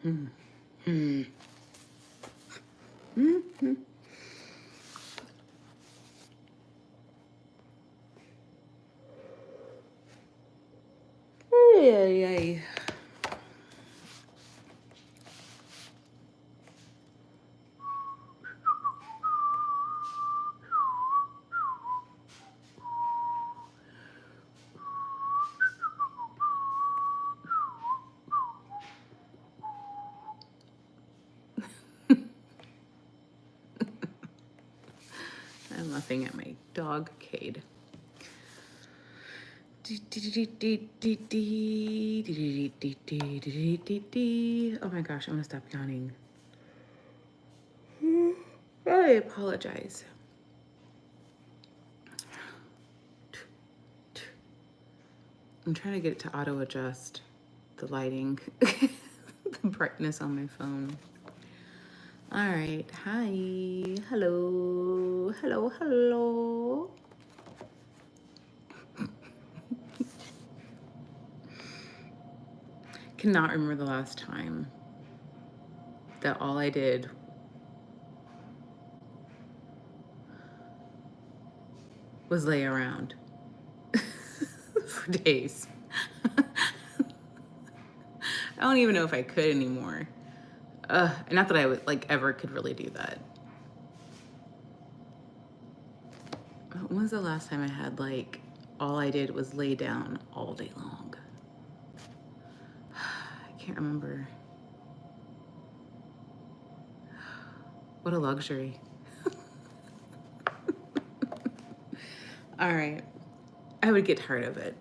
Hmm. Hmm. Hmm. Ay, ay. I'm laughing at my dog, Cade. Oh my gosh, I'm gonna stop yawning. I apologize. I'm trying to get it to auto adjust the lighting, the brightness on my phone. All right. Hi. Hello. Hello. Hello. Cannot remember the last time that all I did was lay around for days. I don't even know if I could anymore. Not that I would like ever could really do that. When was the last time I had like all I did was lay down all day long? I can't remember. What a luxury. All right. I would get tired of it.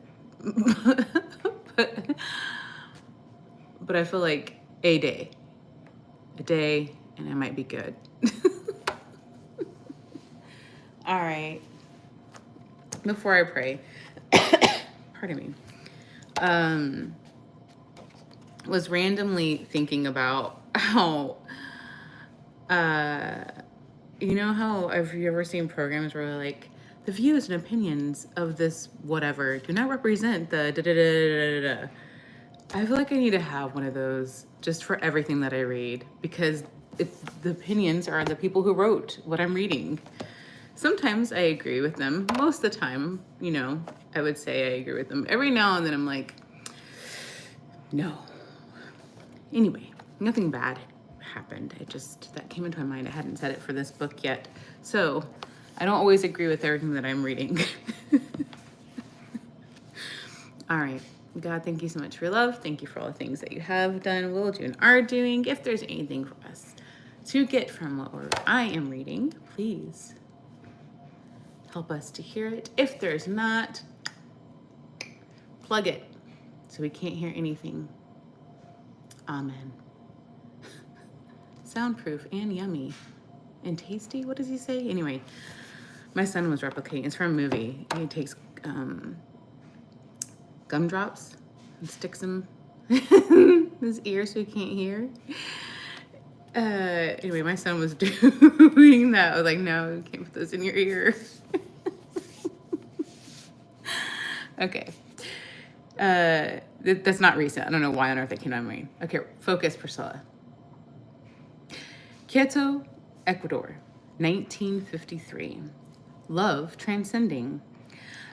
but I feel like a day, and I might be good. All right. Before I pray, pardon me, was randomly thinking about how, you know how, have you ever seen programs where like, the views and opinions of this whatever do not represent the da da da da da da. I feel like I need to have one of those just for everything that I read, because the opinions are the people who wrote what I'm reading. Sometimes I agree with them. Most of the time, you know, I would say I agree with them. Every now and then I'm like, no. Anyway, nothing bad happened. That came into my mind. I hadn't said it for this book yet. So I don't always agree with everything that I'm reading. All right. God, thank you so much for your love. Thank you for all the things that you have done, will do, and are doing. If there's anything for us to get from what I am reading, please help us to hear it. If there's not, plug it so we can't hear anything. Amen. Soundproof and yummy and tasty. What does he say? Anyway, my son was replicating. It's from a movie. He takes gumdrops and sticks them in his ear so he can't hear. Anyway, my son was doing that. I was like, no, you can't put those in your ear. Okay. That's not recent. I don't know why on earth that came to my mind. Okay, focus, Priscilla. Quito, Ecuador, 1953. Love transcending.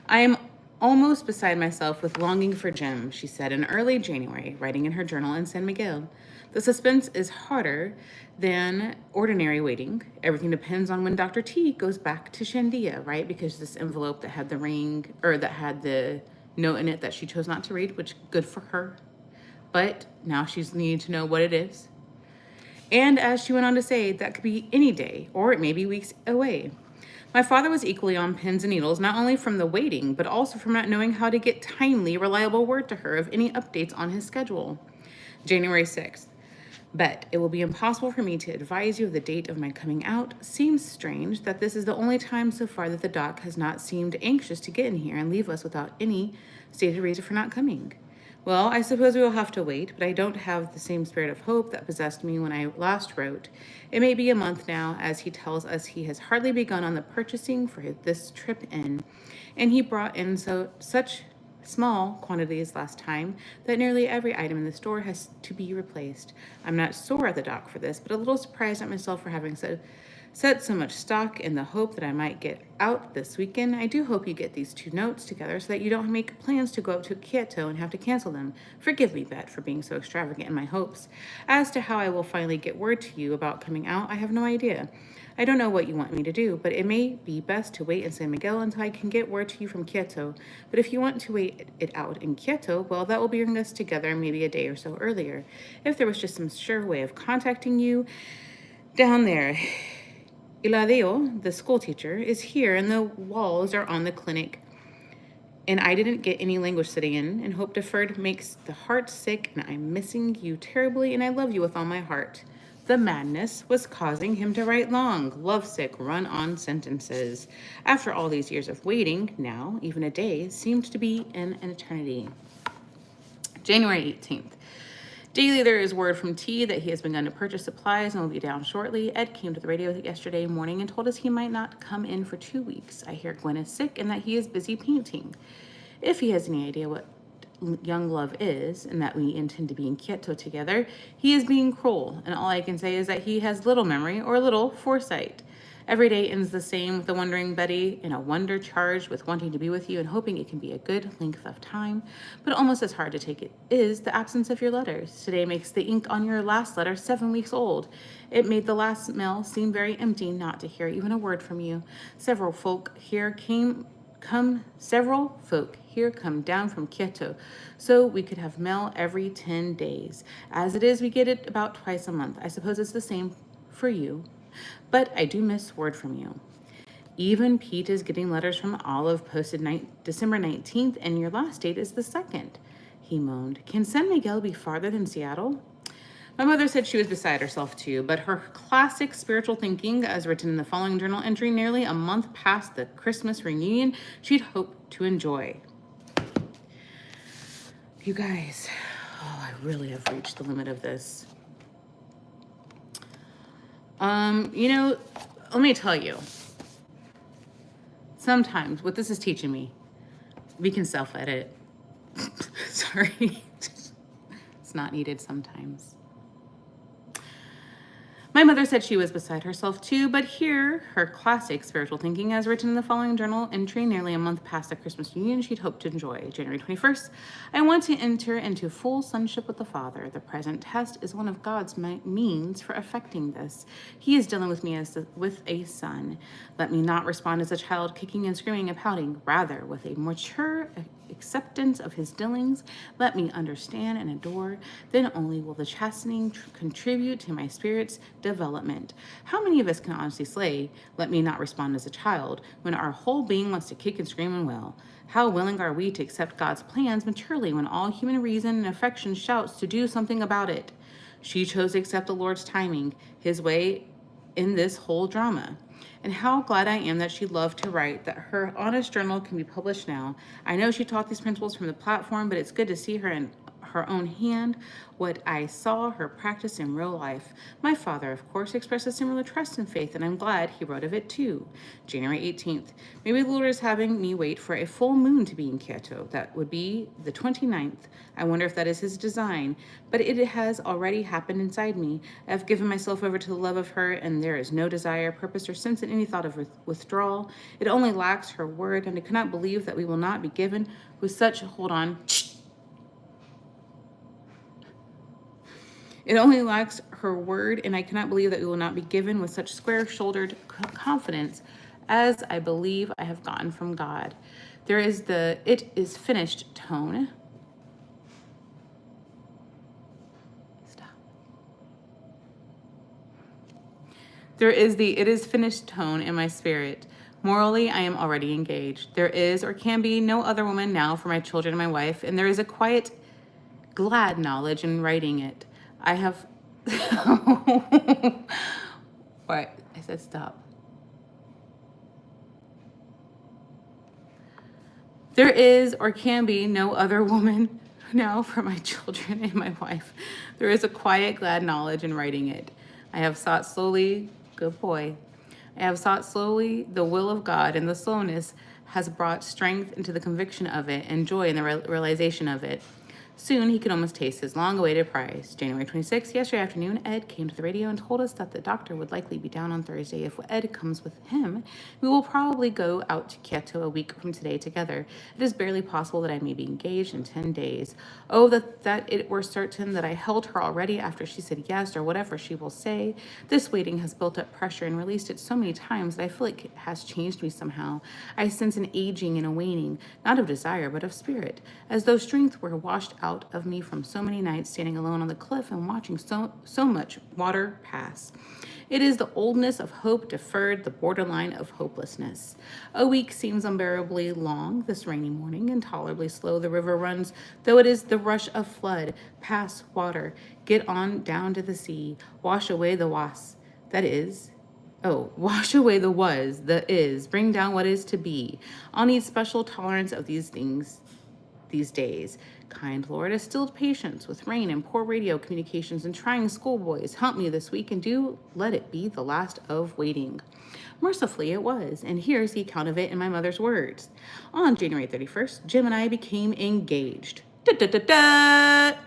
I am almost beside myself with longing for Jim, she said in early January, writing in her journal in San Miguel. The suspense is harder than ordinary waiting. Everything depends on when Dr. T goes back to Shandia, right? Because this envelope that had the ring, or that had the note in it that she chose not to read, which good for her. But now she's needing to know what it is. And as she went on to say, that could be any day, or it may be weeks away. My father was equally on pins and needles, not only from the waiting, but also from not knowing how to get timely, reliable word to her of any updates on his schedule. January 6th. But it will be impossible for me to advise you of the date of my coming out. Seems strange that this is the only time so far that the doc has not seemed anxious to get in here and leave us without any stated reason for not coming. Well, I suppose we will have to wait, but I don't have the same spirit of hope that possessed me when I last wrote. It may be a month now, as he tells us he has hardly begun on the purchasing for this trip in, and he brought in such small quantities last time that nearly every item in the store has to be replaced. I'm not sore at the doc for this, but a little surprised at myself for having set so much stock in the hope that I might get out this weekend. I do hope you get these two notes together so that you don't make plans to go up to Kyoto and have to cancel them. Forgive me, Bet, for being so extravagant in my hopes. As to how I will finally get word to you about coming out, I have no idea. I don't know what you want me to do, but it may be best to wait in San Miguel until I can get word to you from Kyoto. But if you want to wait it out in Kyoto, well, that will bring us together maybe a day or so earlier. If there was just some sure way of contacting you down there. Eladio, the school teacher, is here and the walls are on the clinic. And I didn't get any language sitting in, and hope deferred makes the heart sick, and I'm missing you terribly, and I love you with all my heart. The madness was causing him to write long, lovesick, run-on sentences. After all these years of waiting, now, even a day seemed to be an eternity. January 18th. Daily, there is word from T that he has begun to purchase supplies and will be down shortly. Ed came to the radio yesterday morning and told us he might not come in for 2 weeks. I hear Gwen is sick and that he is busy painting. If he has any idea what young love is and that we intend to be in Kyoto together, he is being cruel, and all I can say is that he has little memory or little foresight. Every day ends the same with the wondering Betty in a wonder charged with wanting to be with you and hoping it can be a good length of time. But almost as hard to take it is the absence of your letters. Today makes the ink on your last letter 7 weeks old. It made the last mail seem very empty not to hear even a word from you. Several folk here come down from Kyoto, so we could have mail every 10 days. As it is, we get it about twice a month. I suppose it's the same for you, but I do miss word from you. Even Pete is getting letters from Olive posted December 19th, and your last date is the 2nd. He moaned. Can San Miguel be farther than Seattle? My mother said she was beside herself too, but her classic spiritual thinking, as written in the following journal entry, nearly a month past the Christmas reunion she'd hoped to enjoy. You guys, I really have reached the limit of this. Let me tell you, sometimes what this is teaching me, we can self-edit. Sorry. It's not needed sometimes. My mother said she was beside herself too, but here, her classic spiritual thinking as written in the following journal entry, nearly a month past the Christmas reunion she'd hoped to enjoy. January 21st, I want to enter into full sonship with the Father. The present test is one of God's means for effecting this. He is dealing with me as with a son. Let me not respond as a child kicking and screaming and pouting, rather with a mature acceptance of his dealings. Let me understand and adore. Then only will the chastening contribute to my spirit's development. How many of us can honestly say, let me not respond as a child, when our whole being wants to kick and scream and wail? How willing are we to accept God's plans maturely when all human reason and affection shouts to do something about it? She chose to accept the Lord's timing, his way in this whole drama. And how glad I am that she loved to write, that her honest journal can be published now. I know she taught these principles from the platform, but it's good to see her in her own hand what I saw her practice in real life. My father, of course, expressed a similar trust and faith, and I'm glad he wrote of it too. January 18th. Maybe the Lord is having me wait for a full moon to be in Kyoto. That would be the 29th. I wonder if that is his design, but it has already happened inside me. I've given myself over to the love of her, and there is no desire, purpose, or sense in any thought of withdrawal. It only lacks her word, and I cannot believe that we will not be given with such, It only lacks her word, and I cannot believe that we will not be given with such square-shouldered confidence as I believe I have gotten from God. There is the "it is finished" tone. Stop. There is the "it is finished" tone in my spirit. Morally, I am already engaged. There is or can be no other woman now for my children and my wife, and there is a quiet, glad knowledge in writing it. I have, what? I said stop. There is or can be no other woman now for my children and my wife. There is a quiet, glad knowledge in writing it. I have sought slowly, good boy. I have sought slowly the will of God, and the slowness has brought strength into the conviction of it and joy in the realization of it. Soon he could almost taste his long-awaited prize. January 26th, yesterday afternoon, Ed came to the radio and told us that the doctor would likely be down on Thursday. If Ed comes with him, we will probably go out to Kyoto a week from today together. It is barely possible that I may be engaged in 10 days. Oh, that it were certain that I held her already after she said yes, or whatever she will say. This waiting has built up pressure and released it so many times that I feel like it has changed me somehow. I sense an aging and a waning, not of desire, but of spirit, as though strength were washed out of me from so many nights standing alone on the cliff and watching so much water pass. It is the oldness of hope deferred, the borderline of hopelessness. A week seems unbearably long this rainy morning. Intolerably slow the river runs, though it is the rush of flood. Pass water, get on down to the sea, wash away the was, that is. Oh, wash away the was, the is, bring down what is to be. I'll need special tolerance of these things these days. Kind Lord, a stilled patience with rain and poor radio communications and trying schoolboys. Help me this week and do let it be the last of waiting. Mercifully it was, and here's the account of it in my mother's words. On January 31st, Jim and I became engaged. Da-da-da-da!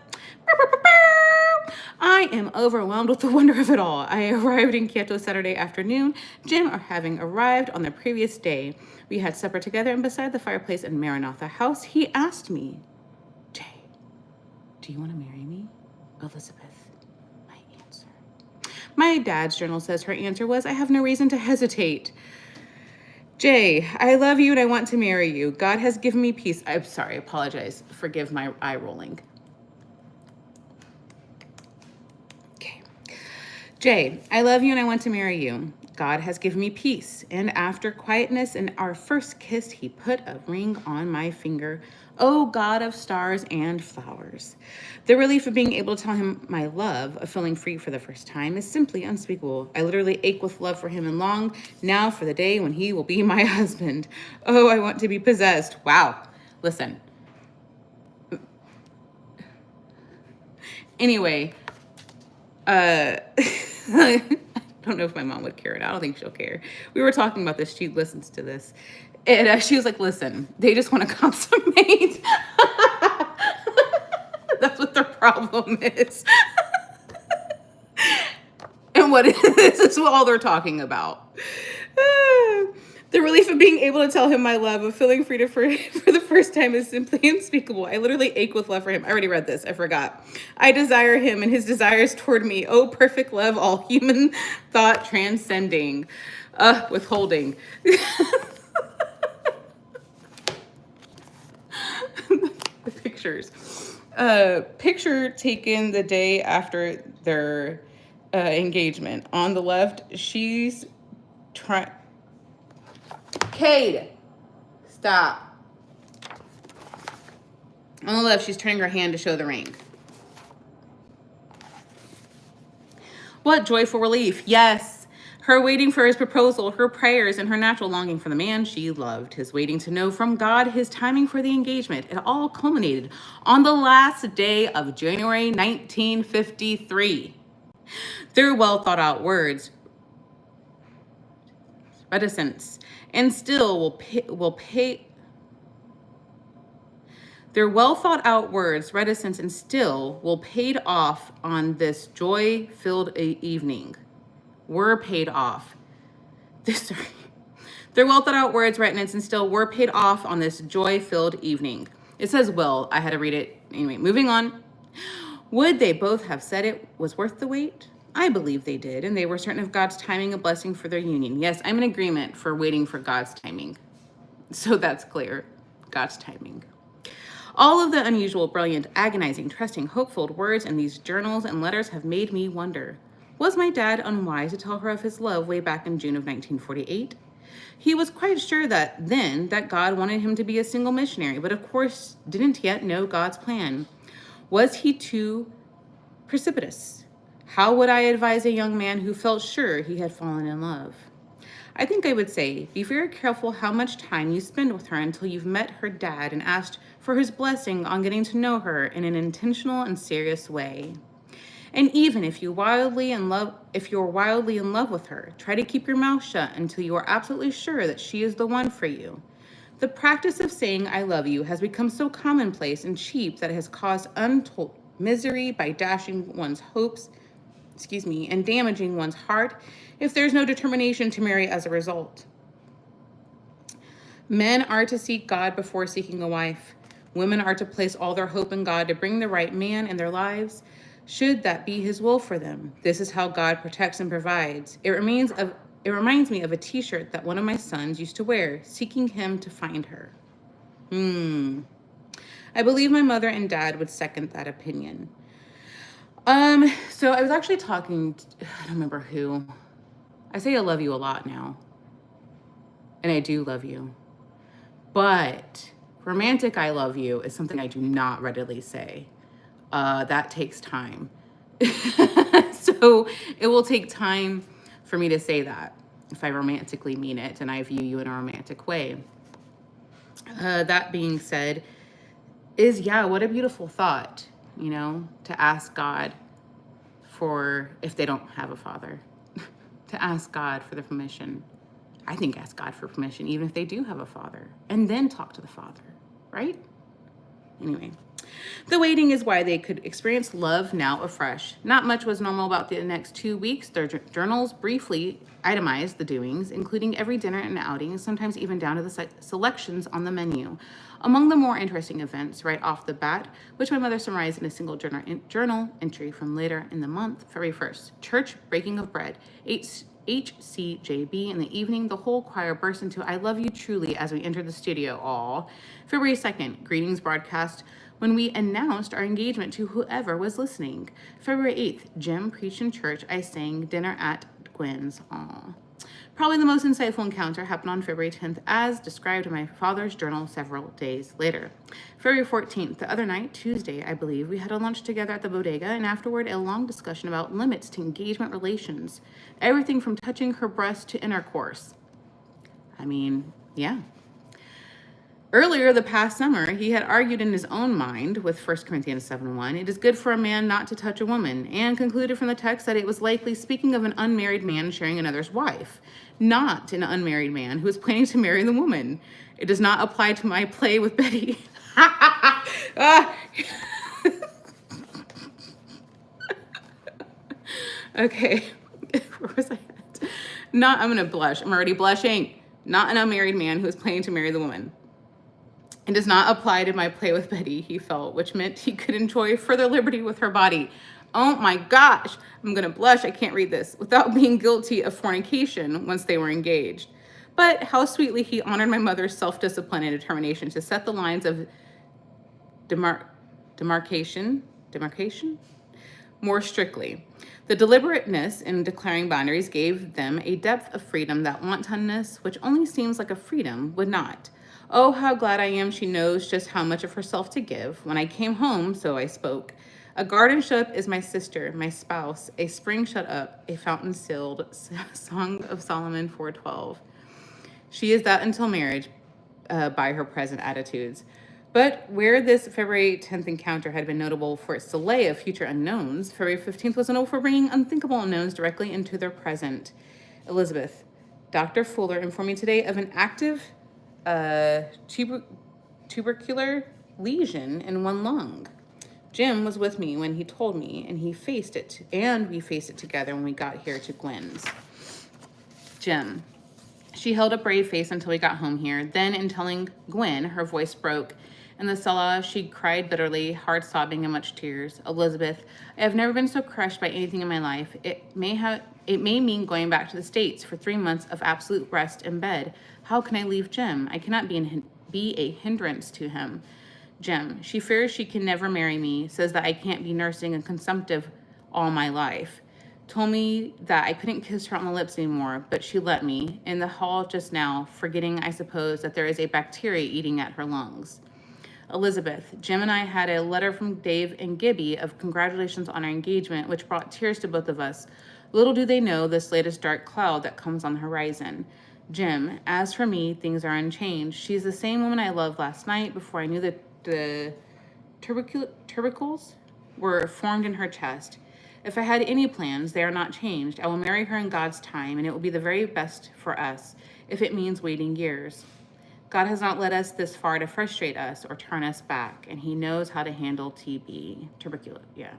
I am overwhelmed with the wonder of it all. I arrived in Kyoto Saturday afternoon, Jim having arrived on the previous day. We had supper together, and beside the fireplace in Maranatha House, he asked me, Jay, do you want to marry me? Elizabeth, my answer. My dad's journal says her answer was, I have no reason to hesitate. Jay, I love you and I want to marry you. God has given me peace. I'm sorry, I apologize. Forgive my eye rolling. Jay, I love you and I want to marry you. God has given me peace. And after quietness and our first kiss, he put a ring on my finger. Oh, God of stars and flowers. The relief of being able to tell him my love, of feeling free for the first time, is simply unspeakable. I literally ache with love for him and long now for the day when he will be my husband. Oh, I want to be possessed. Wow. Listen. Anyway, I don't know if my mom would care. I don't think she'll care. We were talking about this. She listens to this. And she was like, listen, they just want to consummate. That's what their problem is. And what this is all they're talking about. The relief of being able to tell him my love, of feeling free for the first time is simply unspeakable. I literally ache with love for him. I already read this. I forgot. I desire him and his desires toward me. Oh, perfect love, all human thought transcending. Withholding. The pictures. Picture taken the day after their engagement. On the left, she's trying... Cade, stop. On the left, she's turning her hand to show the ring. What joyful relief. Yes. Her waiting for his proposal, her prayers, and her natural longing for the man she loved. His waiting to know from God his timing for the engagement. It all culminated on the last day of January 1953. Their well thought out words, reticence, and still will pay. Their well thought out words, reticence, and still will paid off on this joy filled evening. Were paid off. Their well thought out words, reticence, and still were paid off on this joy filled evening. It says will. I had to read it. Anyway, moving on. Would they both have said it was worth the wait? I believe they did, and they were certain of God's timing, a blessing for their union. Yes, I'm in agreement for waiting for God's timing. So that's clear. God's timing. All of the unusual, brilliant, agonizing, trusting, hopeful words in these journals and letters have made me wonder. Was my dad unwise to tell her of his love way back in June of 1948? He was quite sure that God wanted him to be a single missionary, but of course didn't yet know God's plan. Was he too precipitous? How would I advise a young man who felt sure he had fallen in love? I think I would say, be very careful how much time you spend with her until you've met her dad and asked for his blessing on getting to know her in an intentional and serious way. And even if you're wildly in love with her, try to keep your mouth shut until you are absolutely sure that she is the one for you. The practice of saying I love you has become so commonplace and cheap that it has caused untold misery by dashing one's hopes, and damaging one's heart if there's no determination to marry as a result. Men are to seek God before seeking a wife. Women are to place all their hope in God to bring the right man in their lives, should that be his will for them. This is how God protects and provides. It reminds me of a t-shirt that one of my sons used to wear, seeking him to find her. I believe my mother and dad would second that opinion. So I was actually talking, I don't remember who. I say I love you a lot now. And I do love you. But romantic I love you is something I do not readily say. That takes time. So it will take time for me to say that if I romantically mean it and I view you in a romantic way. That being said, what a beautiful thought, to ask God for, if they don't have a father, to ask God for the permission. I think ask God for permission, even if they do have a father, and then talk to the father, right? Anyway, the waiting is why they could experience love now afresh. Not much was normal about the next 2 weeks. Their journals briefly itemized the doings, including every dinner and outing, sometimes even down to the selections on the menu. Among the more interesting events right off the bat, which my mother summarized in a single journal entry from later in the month, February 1st, church breaking of bread, HCJB in the evening, the whole choir burst into I love you truly as we entered the studio. All February 2nd, greetings broadcast when we announced our engagement to whoever was listening. February 8th, Jim preached in church. I sang dinner at Gwen's. All Probably the most insightful encounter happened on February 10th, as described in my father's journal several days later. February 14th, the other night, Tuesday, I believe, we had a lunch together at the bodega, and afterward a long discussion about limits to engagement relations. Everything from touching her breast to intercourse. Yeah. Earlier the past summer, he had argued in his own mind with 1 Corinthians 7:1, it is good for a man not to touch a woman, and concluded from the text that it was likely speaking of an unmarried man sharing another's wife, not an unmarried man who is planning to marry the woman. It does not apply to my play with Betty. Okay, where was I at? I'm gonna blush. I'm already blushing. Not an unmarried man who is planning to marry the woman. It does not apply to my play with Betty, he felt, which meant he could enjoy further liberty with her body. Oh my gosh, I'm gonna blush, I can't read this, without being guilty of fornication once they were engaged. But how sweetly he honored my mother's self-discipline and determination to set the lines of demarcation more strictly. The deliberateness in declaring boundaries gave them a depth of freedom that wantonness, which only seems like a freedom, would not. Oh, how glad I am she knows just how much of herself to give. When I came home, so I spoke. A garden shut up is my sister, my spouse. A spring shut up, a fountain sealed. Song of Solomon 4:12. She is that until marriage, by her present attitudes. But where this February 10th encounter had been notable for its delay of future unknowns, February 15th was notable for bringing unthinkable unknowns directly into their present. Elizabeth, Dr. Fuller informed me today of an active tubercular lesion in one lung. Jim was with me when he told me, and we faced it together when we got here to Gwen's. Jim. She held a brave face until we got home here. Then, in telling Gwen, her voice broke. In the sala, she cried bitterly, hard sobbing and much tears. Elizabeth, I have never been so crushed by anything in my life. It may mean going back to the States for 3 months of absolute rest in bed. How can I leave Jim? I cannot be a hindrance to him. Jim, she fears she can never marry me, says that I can't be nursing and consumptive all my life. Told me that I couldn't kiss her on the lips anymore, but she let me, in the hall just now, forgetting, I suppose, that there is a bacteria eating at her lungs. Elizabeth, Jim and I had a letter from Dave and Gibby of congratulations on our engagement, which brought tears to both of us. Little do they know this latest dark cloud that comes on the horizon. Jim, as for me, things are unchanged. She's the same woman I loved last night before I knew that the tubercles were formed in her chest. If I had any plans, they are not changed. I will marry her in God's time, and it will be the very best for us, if it means waiting years. God has not led us this far to frustrate us or turn us back, and he knows how to handle tuberculosis, yeah.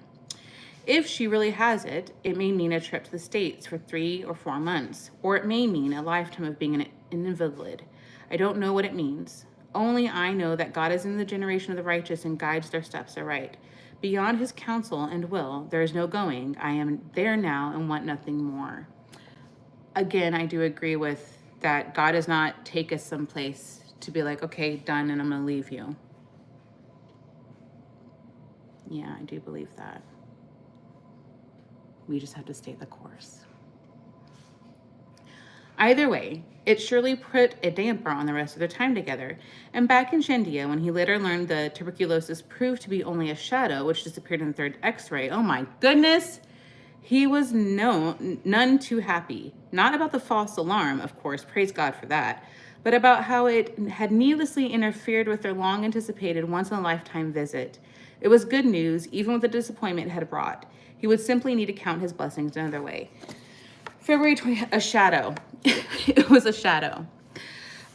If she really has it, it may mean a trip to the States for 3 or 4 months, or it may mean a lifetime of being an invalid. I don't know what it means. Only I know that God is in the generation of the righteous and guides their steps aright. Beyond his counsel and will, there is no going. I am there now and want nothing more. Again, I do agree with that. God does not take us someplace to be like, okay, done, and I'm going to leave you. Yeah, I do believe that. We just have to stay the course. Either way, it surely put a damper on the rest of their time together. And back in Shandia, when he later learned the tuberculosis proved to be only a shadow, which disappeared in the third x-ray, oh my goodness, he was none too happy. Not about the false alarm, of course, praise God for that, but about how it had needlessly interfered with their long-anticipated once-in-a-lifetime visit. It was good news, even with the disappointment it had brought. He would simply need to count his blessings another way. February 20th, a shadow. It was a shadow.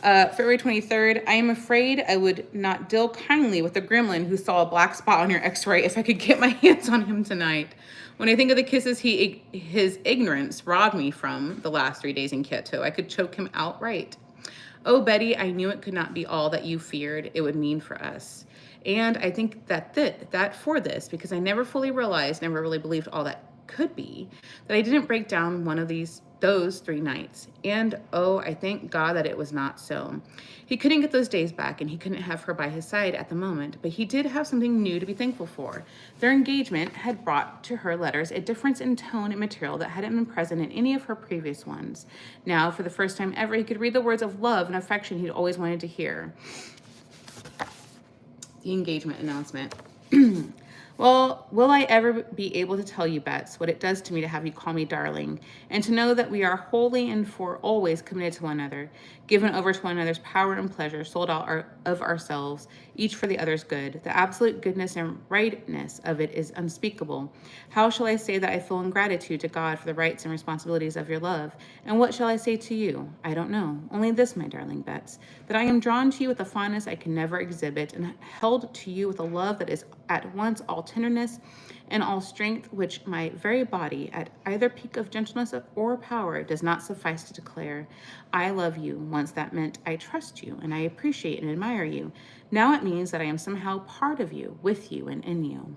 February 23rd, I am afraid I would not deal kindly with the gremlin who saw a black spot on your x-ray if I could get my hands on him tonight. When I think of the kisses his ignorance robbed me from the last 3 days in Kyoto, I could choke him outright. Oh, Betty, I knew it could not be all that you feared it would mean for us. And I think that for this, because I never fully realized, never really believed all that could be, that I didn't break down one of those 3 nights. And oh, I thank God that it was not so. He couldn't get those days back, and he couldn't have her by his side at the moment, but he did have something new to be thankful for. Their engagement had brought to her letters a difference in tone and material that hadn't been present in any of her previous ones. Now, for the first time ever, he could read the words of love and affection he'd always wanted to hear. The engagement announcement. Well, will I ever be able to tell you, Bets, what it does to me to have you call me darling, and to know that we are wholly and for always committed to one another, given over to one another's power and pleasure, sold out of ourselves, each for the other's good. The absolute goodness and rightness of it is unspeakable. How shall I say that I feel in gratitude to God for the rights and responsibilities of your love? And what shall I say to you? I don't know. Only this, my darling Bets, that I am drawn to you with a fondness I can never exhibit, and held to you with a love that is at once all tenderness and all strength, which my very body, at either peak of gentleness or power, does not suffice to declare. I love you. Once that meant I trust you, and I appreciate and admire you. Now it means that I am somehow part of you, with you, and in you.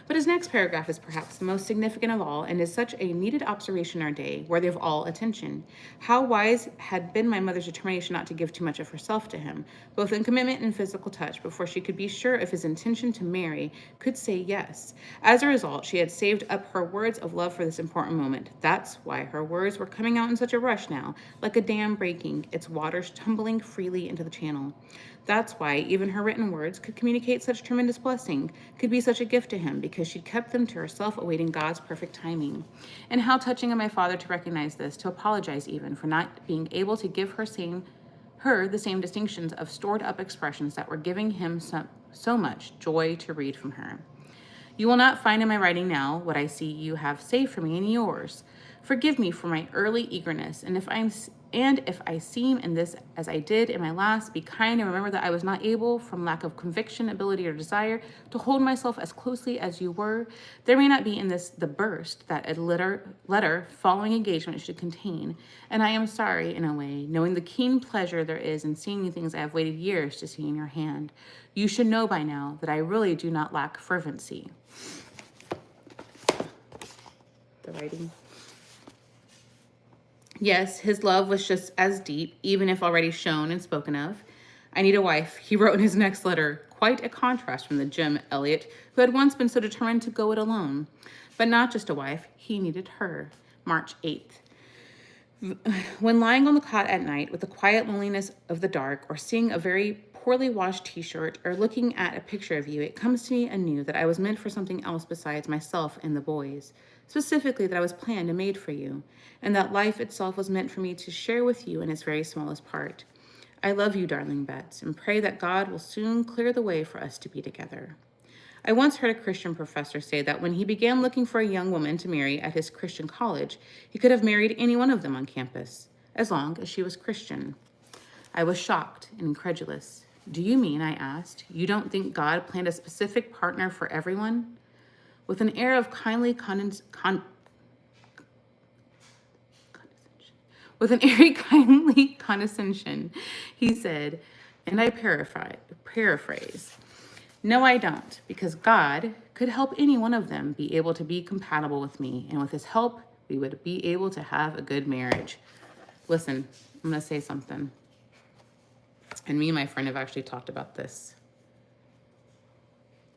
But his next paragraph is perhaps the most significant of all, and is such a needed observation in our day, worthy of all attention. How wise had been my mother's determination not to give too much of herself to him, both in commitment and physical touch, before she could be sure of his intention to marry, could say yes. As a result, she had saved up her words of love for this important moment. That's why her words were coming out in such a rush now, like a dam breaking, its waters tumbling freely into the channel. That's why even her written words could communicate such tremendous blessing, could be such a gift to him, because she'd kept them to herself, awaiting God's perfect timing. And how touching of my father to recognize this, to apologize even for not being able to give her the same distinctions of stored up expressions that were giving him so much joy to read from her. You will not find in my writing now what I see you have saved for me in yours. Forgive me for my early eagerness, and if I seem in this as I did in my last, be kind and remember that I was not able, from lack of conviction, ability, or desire, to hold myself as closely as you were. There may not be in this the burst that a letter following engagement should contain, and I am sorry, in a way, knowing the keen pleasure there is in seeing things I have waited years to see in your hand. You should know by now that I really do not lack fervency. The writing. Yes, his love was just as deep, even if already shown and spoken of. I need a wife, he wrote in his next letter, quite a contrast from the Jim Elliot, who had once been so determined to go it alone. But not just a wife, he needed her. March 8th. When lying on the cot at night with the quiet loneliness of the dark, or seeing a very poorly washed t-shirt, or looking at a picture of you, it comes to me anew that I was meant for something else besides myself and the boys. Specifically, that I was planned and made for you, and that life itself was meant for me to share with you in its very smallest part. I love you, darling Bets, and pray that God will soon clear the way for us to be together. I once heard a Christian professor say that when he began looking for a young woman to marry at his Christian college, he could have married any one of them on campus, as long as she was Christian. I was shocked and incredulous. Do you mean, I asked, you don't think God planned a specific partner for everyone? With an air of with an airy kindly condescension, he said, and I paraphrase, no, I don't, because God could help any one of them be able to be compatible with me, and with his help, we would be able to have a good marriage. Listen, I'm going to say something. And me and my friend have actually talked about this.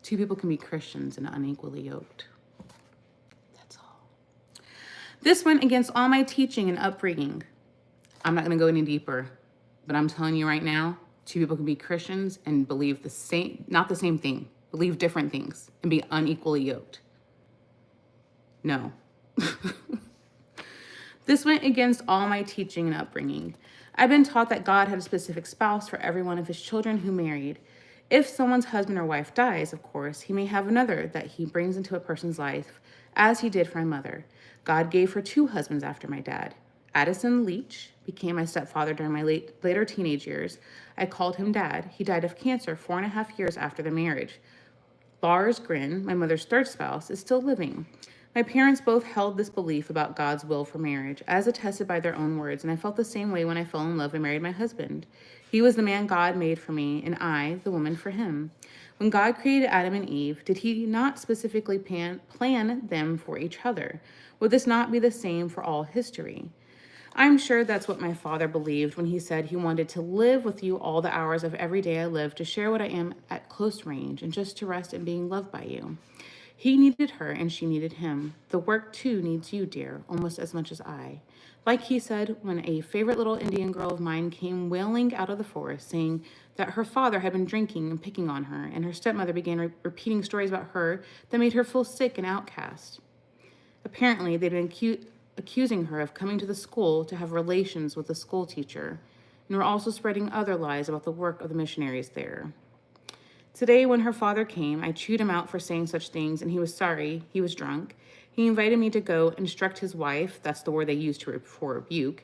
Two people can be Christians and unequally yoked. That's all. This went against all my teaching and upbringing. I'm not going to go any deeper, but I'm telling you right now, two people can be Christians and believe the same, not the same thing, believe different things and be unequally yoked. No. This went against all my teaching and upbringing. I've been taught that God had a specific spouse for every one of his children who married. If someone's husband or wife dies, of course, he may have another that he brings into a person's life, as he did for my mother. God gave her two husbands after my dad. Addison Leach became my stepfather during my later teenage years. I called him Dad. He died of cancer 4.5 years after the marriage. Lars Grin, my mother's third spouse, is still living. My parents both held this belief about God's will for marriage, as attested by their own words, and I felt the same way when I fell in love and married my husband. He was the man God made for me, and I, the woman for him. When God created Adam and Eve, did he not specifically plan them for each other? Would this not be the same for all history? I'm sure that's what my father believed when he said he wanted to live with you all the hours of every day I live, to share what I am at close range, and just to rest in being loved by you. He needed her and she needed him. The work too needs you, dear, almost as much as I. Like he said when a favorite little Indian girl of mine came wailing out of the forest, saying that her father had been drinking and picking on her, and her stepmother began repeating stories about her that made her feel sick and outcast. Apparently, they'd been accusing her of coming to the school to have relations with the school teacher, and were also spreading other lies about the work of the missionaries there. Today, when her father came, I chewed him out for saying such things, and he was sorry. He was drunk. He invited me to go instruct his wife, that's the word they used for rebuke,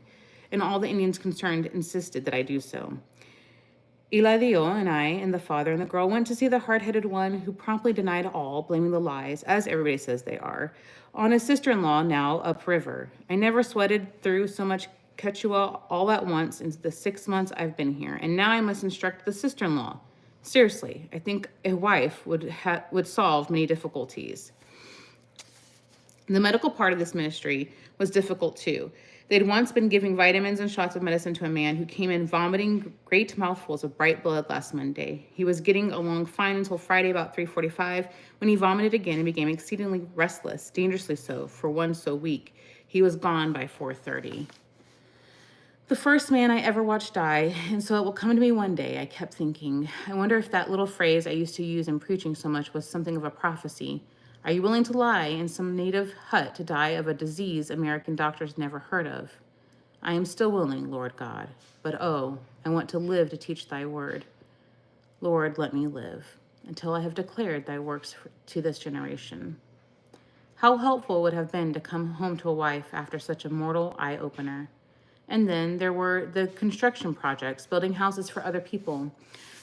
and all the Indians concerned insisted that I do so. Eladio and I and the father and the girl went to see the hard-headed one, who promptly denied all, blaming the lies, as everybody says they are, on his sister-in-law now upriver. I never sweated through so much quechua all at once in the 6 months I've been here, and now I must instruct the sister-in-law. Seriously, I think a wife would solve many difficulties. The medical part of this ministry was difficult too. They'd once been giving vitamins and shots of medicine to a man who came in vomiting great mouthfuls of bright blood last Monday. He was getting along fine until Friday about 3:45, when he vomited again and became exceedingly restless, dangerously so for one so weak. He was gone by 4:30. The first man I ever watched die, and so it will come to me one day, I kept thinking. I wonder if that little phrase I used to use in preaching so much was something of a prophecy. Are you willing to lie in some native hut to die of a disease American doctors never heard of? I am still willing, Lord God, but oh, I want to live to teach thy word. Lord, let me live until I have declared thy works to this generation. How helpful it would have been to come home to a wife after such a mortal eye-opener. And then there were the construction projects, building houses for other people.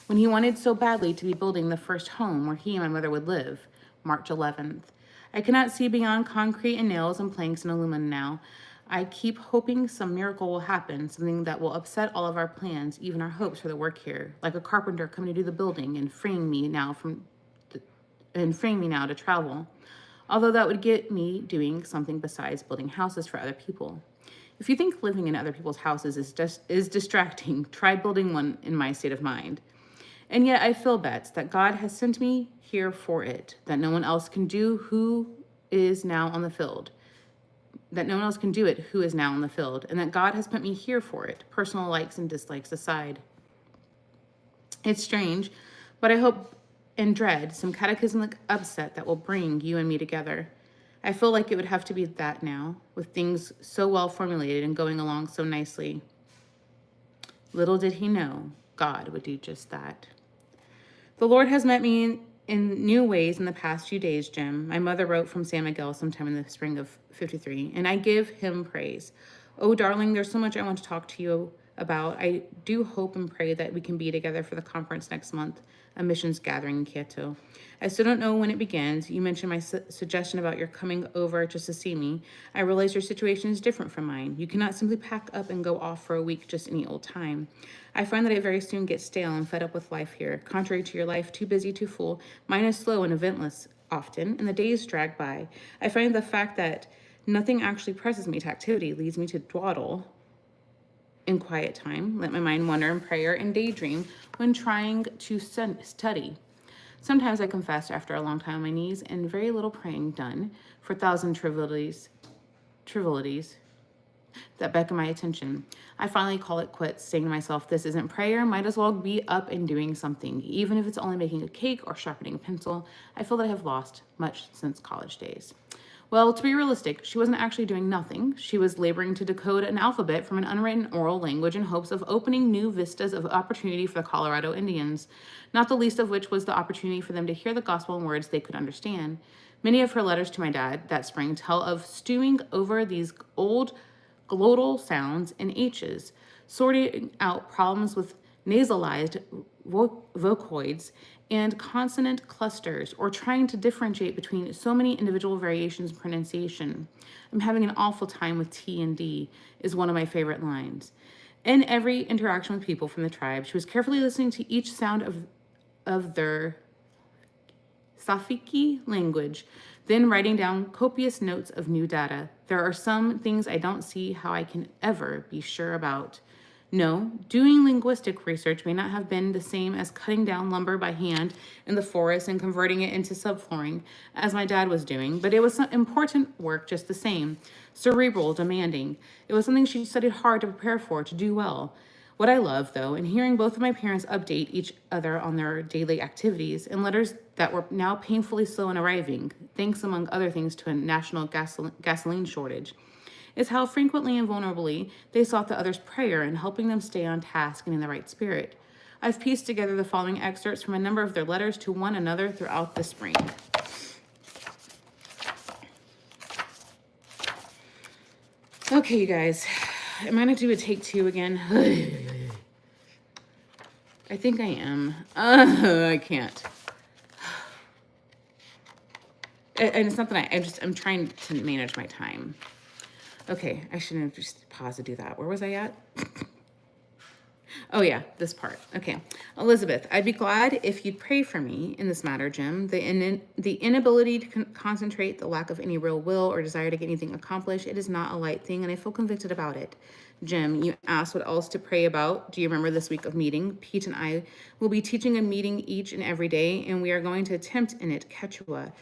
When he wanted so badly to be building the first home where he and my mother would live, March 11th. I cannot see beyond concrete and nails and planks and aluminum now. I keep hoping some miracle will happen, something that will upset all of our plans, even our hopes for the work here, like a carpenter coming to do the building and freeing me now to travel. Although that would get me doing something besides building houses for other people. If you think living in other people's houses is distracting, try building one in my state of mind. And yet I feel bets that God has sent me here for it, that no one else can do who is now on the field, and that God has put me here for it, personal likes and dislikes aside. It's strange, but I hope and dread some cataclysmic upset that will bring you and me together. I feel like it would have to be that now, with things so well formulated and going along so nicely. Little did he know, God would do just that. The Lord has met me in new ways in the past few days, Jim. My mother wrote from San Miguel sometime in the spring of '53, and I give him praise. Oh, darling, there's so much I want to talk to you about. I do hope and pray that we can be together for the conference next month, a missions gathering in Kyoto. I still don't know when it begins. You mentioned my suggestion about your coming over just to see me. I realize your situation is different from mine. You cannot simply pack up and go off for a week just any old time. I find that I very soon get stale and fed up with life here. Contrary to your life, too busy, too full, mine is slow and eventless often, and the days drag by. I find the fact that nothing actually presses me to activity leads me to dawdle in quiet time, let my mind wander in prayer and daydream when trying to study. Sometimes I confess after a long time on my knees and very little praying done for thousand trivialities that beckon my attention. I finally call it quits, saying to myself, this isn't prayer, might as well be up and doing something. Even if it's only making a cake or sharpening a pencil, I feel that I have lost much since college days. Well, to be realistic, she wasn't actually doing nothing. She was laboring to decode an alphabet from an unwritten oral language in hopes of opening new vistas of opportunity for the Colorado Indians, not the least of which was the opportunity for them to hear the gospel in words they could understand. Many of her letters to my dad that spring tell of stewing over these old glottal sounds and H's, sorting out problems with nasalized vocoids and consonant clusters, or trying to differentiate between so many individual variations in pronunciation. I'm having an awful time with T and D is one of my favorite lines. In every interaction with people from the tribe, she was carefully listening to each sound of their Safiki language, then writing down copious notes of new data. There are some things I don't see how I can ever be sure about. No, doing linguistic research may not have been the same as cutting down lumber by hand in the forest and converting it into subflooring, as my dad was doing, but it was some important work just the same, cerebral, demanding. It was something she studied hard to prepare for, to do well. What I love, though, in hearing both of my parents update each other on their daily activities and letters that were now painfully slow in arriving, thanks among other things to a national gasoline shortage, is how frequently and vulnerably they sought the other's prayer in helping them stay on task and in the right spirit. I've pieced together the following excerpts from a number of their letters to one another throughout the spring. Okay, you guys, am I gonna do a take two again? I think I am. I can't. And it's not that I'm trying to manage my time. Okay, I shouldn't have just paused to do that. Where was I at? Oh yeah, this part. Okay. Elisabeth, I'd be glad if you'd pray for me in this matter, Jim. The inability to concentrate, the lack of any real will or desire to get anything accomplished, it is not a light thing, and I feel convicted about it. Jim, you asked what else to pray about. Do you remember this week of meeting? Pete and I will be teaching a meeting each and every day, and we are going to attempt in it Quechua.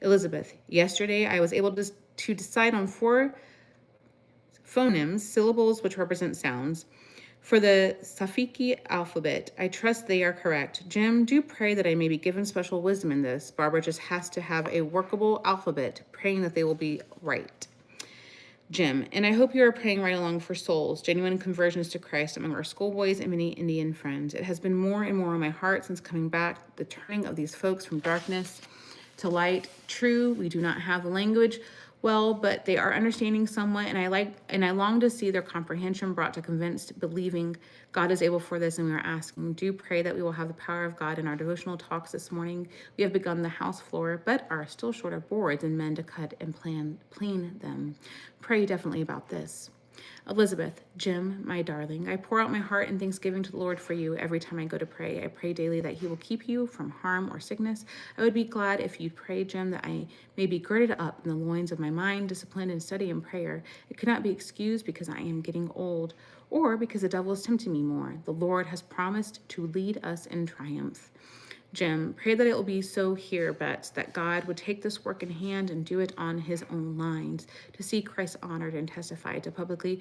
Elisabeth, yesterday I was able to decide on 4 phonemes, syllables which represent sounds, for the Safiki alphabet. I trust they are correct. Jim, do pray that I may be given special wisdom in this. Barbara just has to have a workable alphabet, praying that they will be right. Jim, and I hope you are praying right along for souls, genuine conversions to Christ among our schoolboys and many Indian friends. It has been more and more on my heart since coming back, the turning of these folks from darkness to light. True, we do not have the language well, but they are understanding somewhat, and I long to see their comprehension brought to convinced believing God is able for this, and we are asking. Do pray that we will have the power of God in our devotional talks this morning. We have begun the house floor, but are still short of boards and men to cut and plane them. Pray definitely about this. Elisabeth, Jim, my darling, I pour out my heart in thanksgiving to the Lord for you every time I go to pray. I pray daily that he will keep you from harm or sickness. I would be glad if you'd pray, Jim, that I may be girded up in the loins of my mind, disciplined in study and prayer. It could not be excused because I am getting old or because the devil is tempting me more. The Lord has promised to lead us in triumph. Jim, pray that it will be so here, but that God would take this work in hand and do it on his own lines, to see Christ honored and testified to publicly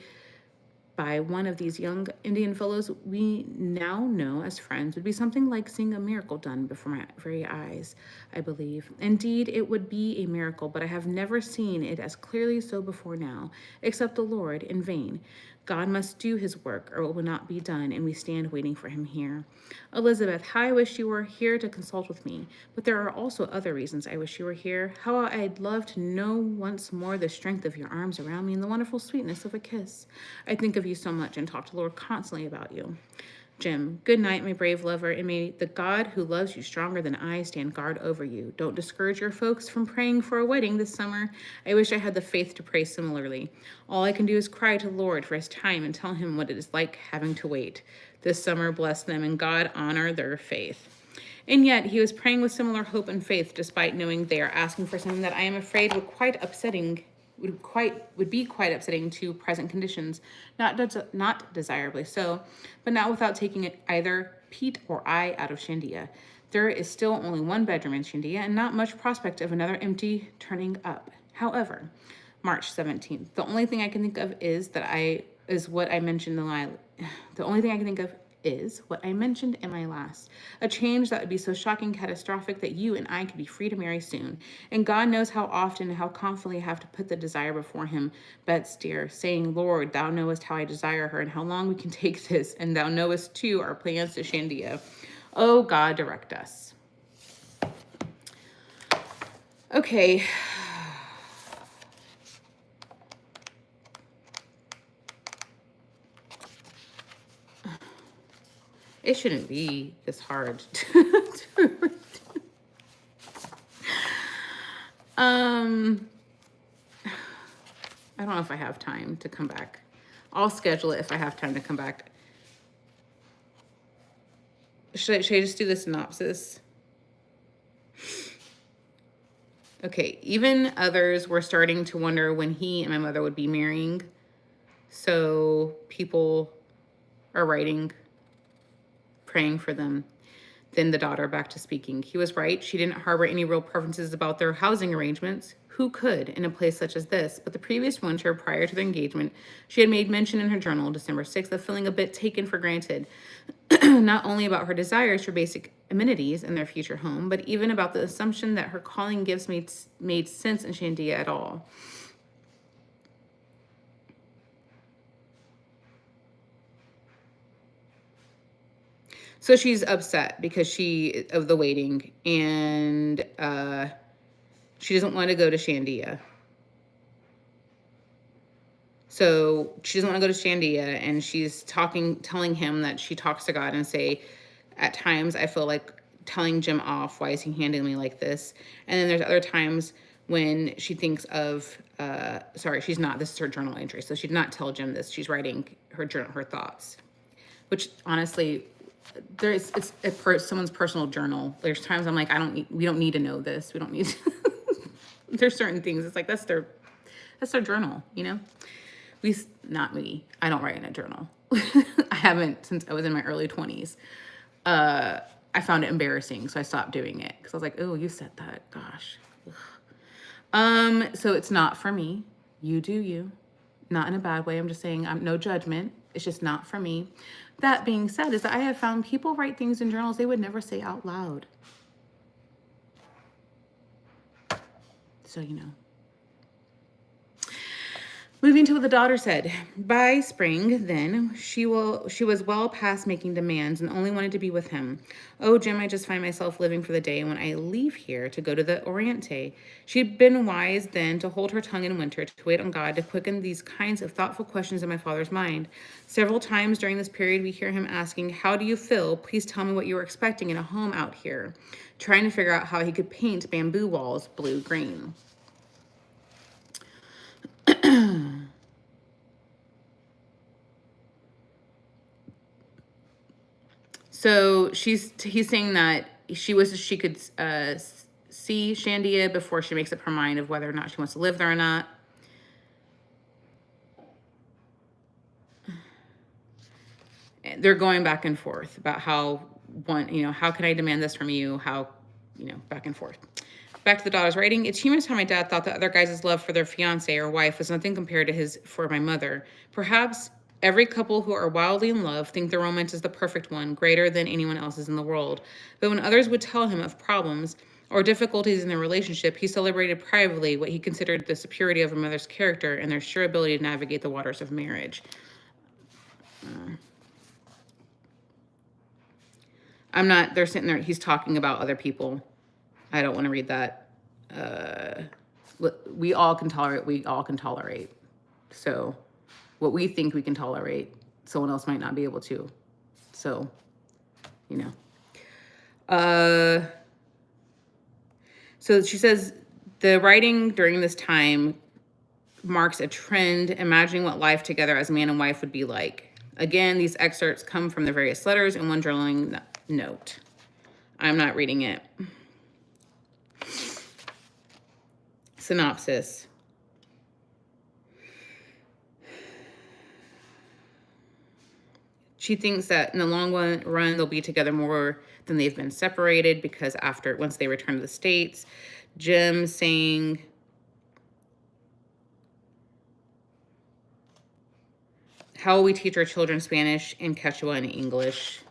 by one of these young Indian fellows we now know as friends would be something like seeing a miracle done before my very eyes, I believe. Indeed, it would be a miracle, but I have never seen it as clearly so before now, except the Lord in vain. God must do his work, or it will not be done, and we stand waiting for him here. Elizabeth, how I wish you were here to consult with me, but there are also other reasons I wish you were here. How I'd love to know once more the strength of your arms around me and the wonderful sweetness of a kiss. I think of you so much and talk to the Lord constantly about you. Jim, good night, my brave lover, and may the God who loves you stronger than I stand guard over you. Don't discourage your folks from praying for a wedding this summer. I wish I had the faith to pray similarly. All I can do is cry to the Lord for his time and tell him what it is like having to wait. This summer, bless them, and God honor their faith. And yet, he was praying with similar hope and faith, despite knowing they are asking for something that I am afraid would be quite upsetting to present conditions, not desirably so, but not without taking it either Pete or I out of Shandia. There is still only one bedroom in Shandia, and not much prospect of another empty turning up. However, March 17th. The only thing I can think of is what I mentioned in my last. A change that would be so shocking, catastrophic that you and I could be free to marry soon. And God knows how often and how confidently I have to put the desire before him, Bets dear, saying, Lord, thou knowest how I desire her and how long we can take this, and thou knowest too our plans to Shandia. Oh, God, direct us. Okay. It shouldn't be this hard to I don't know if I have time to come back. I'll schedule it if I have time to come back. Should I just do the synopsis? Okay, even others were starting to wonder when he and my mother would be marrying. So people are writing, praying for them. Then the daughter back to speaking. He was right. She didn't harbor any real preferences about their housing arrangements. Who could in a place such as this? But the previous winter, prior to their engagement, she had made mention in her journal, December 6th, of feeling a bit taken for granted, not only about her desires for basic amenities in their future home, but even about the assumption that her calling gifts made sense in Shandia at all. So she's upset because of the waiting, and she doesn't want to go to Shandia. So she doesn't want to go to Shandia, and she's telling him that she talks to God and say, at times I feel like telling Jim off. Why is he handling me like this? And then there's other times when she thinks of, she's not, this is her journal entry. So she did not tell Jim this. She's writing her thoughts, which honestly, it's someone's personal journal. There's times I'm like, we don't need to know this. We don't need to. There's certain things. It's like, that's their journal, you know? Not me. I don't write in a journal. I haven't since I was in my early 20s. I found it embarrassing, so I stopped doing it because I was like, oh, you said that. Gosh. Ugh. So it's not for me. You do you. Not in a bad way. I'm just saying I'm no judgment. It's just not for me. That being said, is that I have found people write things in journals they would never say out loud. So, you know. Moving to what the daughter said. By spring, then, she was well past making demands and only wanted to be with him. Oh, Jim, I just find myself living for the day when I leave here to go to the Oriente. She'd been wise then to hold her tongue in winter, to wait on God to quicken these kinds of thoughtful questions in my father's mind. Several times during this period, we hear him asking, how do you feel? Please tell me what you were expecting in a home out here. Trying to figure out how he could paint bamboo walls blue-green. So he's saying that she wishes she could see Shandia before she makes up her mind of whether or not she wants to live there or not. They're going back and forth about how can I demand this from you? How, back and forth. Back to the daughter's writing. It's humorous how my dad thought that other guys' love for their fiance or wife was nothing compared to his for my mother. Perhaps every couple who are wildly in love think their romance is the perfect one, greater than anyone else's in the world. But when others would tell him of problems or difficulties in their relationship, he celebrated privately what he considered the superiority of a mother's character and their sure ability to navigate the waters of marriage. they're sitting there, he's talking about other people. I don't want to read that. We all can tolerate. So what we think we can tolerate, someone else might not be able to. So, you know. So she says the writing during this time marks a trend, imagining what life together as man and wife would be like. Again, these excerpts come from the various letters in one journaling note. I'm not reading it. Synopsis. She thinks that in the long run, they'll be together more than they've been separated, because once they return to the States, Jim saying, how will we teach our children Spanish and Quechua and English?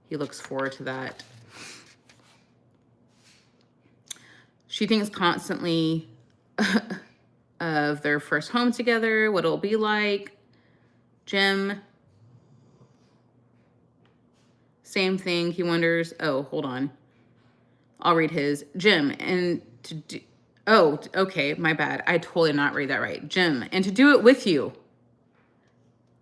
He looks forward to that. She thinks constantly of their first home together, what it'll be like. Jim, same thing. He wonders, oh, hold on. I'll read his. Jim, and to do, oh, okay, my bad. I totally not read that right. Jim, and to do it with you.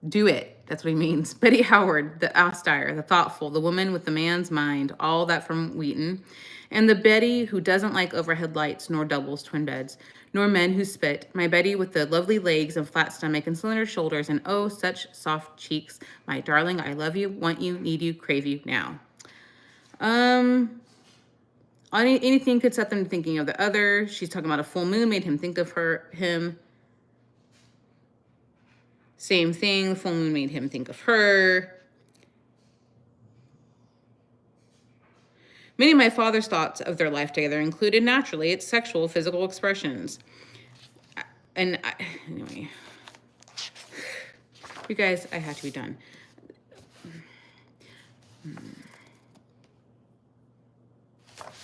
Do it. That's what he means. Betty Howard, the austere, the thoughtful, the woman with the man's mind, all that from Wheaton. And the Betty who doesn't like overhead lights, nor doubles, twin beds, nor men who spit. My Betty with the lovely legs and flat stomach and slender shoulders, and oh, such soft cheeks. My darling, I love you, want you, need you, crave you now. Anything could set them thinking of the other. She's talking about a full moon made him think of him. Same thing, the full moon made him think of her. Many of my father's thoughts of their life together included, naturally, its sexual, physical expressions. Anyway. You guys, I have to be done.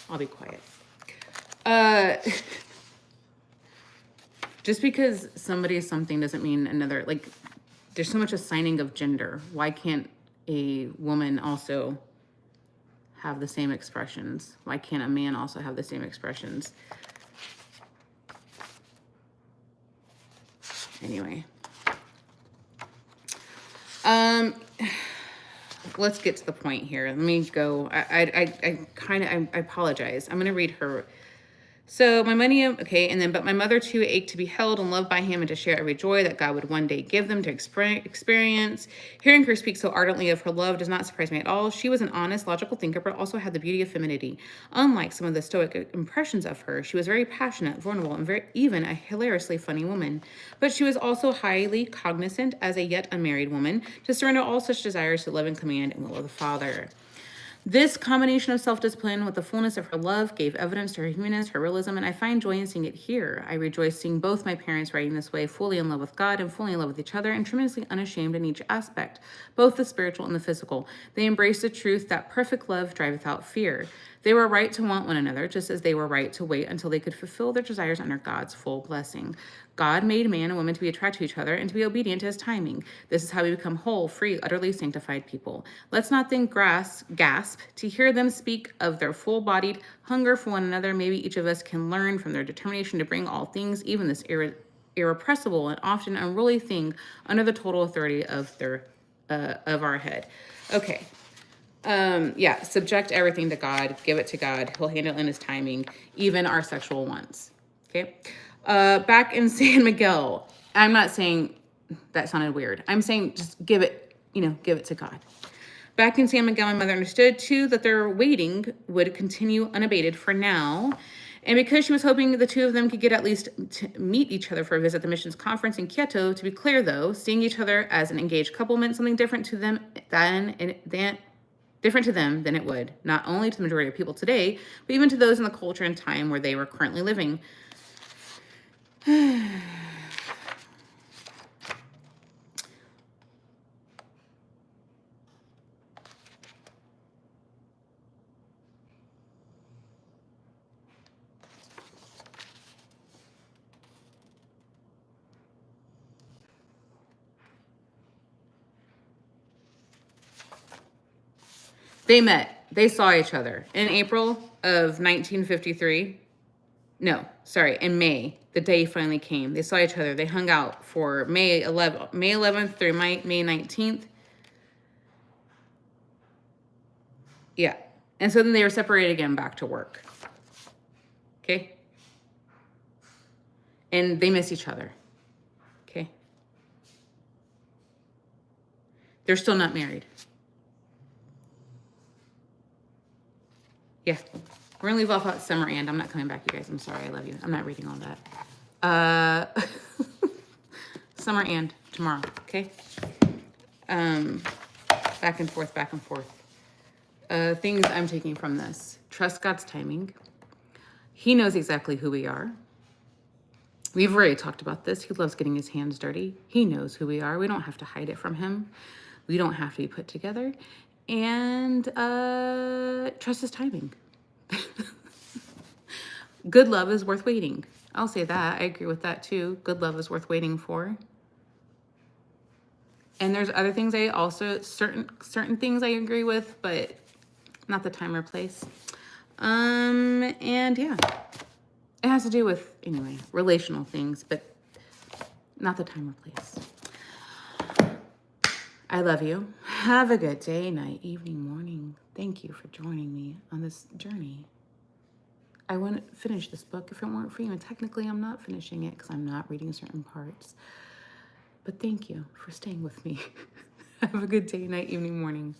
I'll be quiet. Just because somebody is something doesn't mean another, like, there's so much assigning of gender. Why can't a woman also have the same expressions? Why can't a man also have the same expressions? Anyway. Let's get to the point here. Let me go. I apologize. I'm going to read her. So my money, okay, and then, but my mother too ached to be held and loved by him and to share every joy that God would one day give them to experience. Hearing her speak so ardently of her love does not surprise me at all. She was an honest, logical thinker, but also had the beauty of femininity. Unlike some of the stoic impressions of her, she was very passionate, vulnerable, and even a hilariously funny woman. But she was also highly cognizant, as a yet unmarried woman, to surrender all such desires to love and command and will of the Father. This combination of self-discipline with the fullness of her love gave evidence to her humanness, her realism, and I find joy in seeing it here. I rejoice seeing both my parents writing this way, fully in love with God and fully in love with each other, and tremendously unashamed in each aspect, both the spiritual and the physical. They embraced the truth that perfect love driveth out fear. They were right to want one another, just as they were right to wait until they could fulfill their desires under God's full blessing. God made man and woman to be attracted to each other and to be obedient to his timing. This is how we become whole, free, utterly sanctified people. Let's not then gasp to hear them speak of their full-bodied hunger for one another. Maybe each of us can learn from their determination to bring all things, even this irrepressible and often unruly thing, under the total authority of our head. Okay. Subject everything to God, give it to God. He'll handle it in his timing, even our sexual wants. Okay. Back in San Miguel, I'm not saying that sounded weird. I'm saying just give it to God. Back in San Miguel, my mother understood too that their waiting would continue unabated for now. And because she was hoping the two of them could get at least to meet each other for a visit at the missions conference in Quito, to be clear though, seeing each other as an engaged couple meant something different to them than it would, not only to the majority of people today, but even to those in the culture and time where they were currently living. They met They saw each other in April of 1953. No, sorry, in May, the day finally came. They saw each other. They hung out for May 11th through May 19th. Yeah. And so then they were separated again, back to work. Okay? And they miss each other. Okay? They're still not married. Yeah. We're going to leave off at summer and I'm not coming back, you guys. I'm sorry. I love you. I'm not reading all that. Summer and tomorrow. Okay? Back and forth, back and forth. Things I'm taking from this. Trust God's timing. He knows exactly who we are. We've already talked about this. He loves getting his hands dirty. He knows who we are. We don't have to hide it from him. We don't have to be put together. And trust his timing. Good love is worth waiting. I'll say that. I agree with that too. Good love is worth waiting for. And there's other things I also, certain things I agree with, but not the time or place. And yeah, it has to do with, anyway, relational things, but not the time or place. I love you. Have a good day, night, evening, morning. Thank you for joining me on this journey. I wouldn't finish this book if it weren't for you. And technically, I'm not finishing it because I'm not reading certain parts. But thank you for staying with me. Have a good day, night, evening, morning.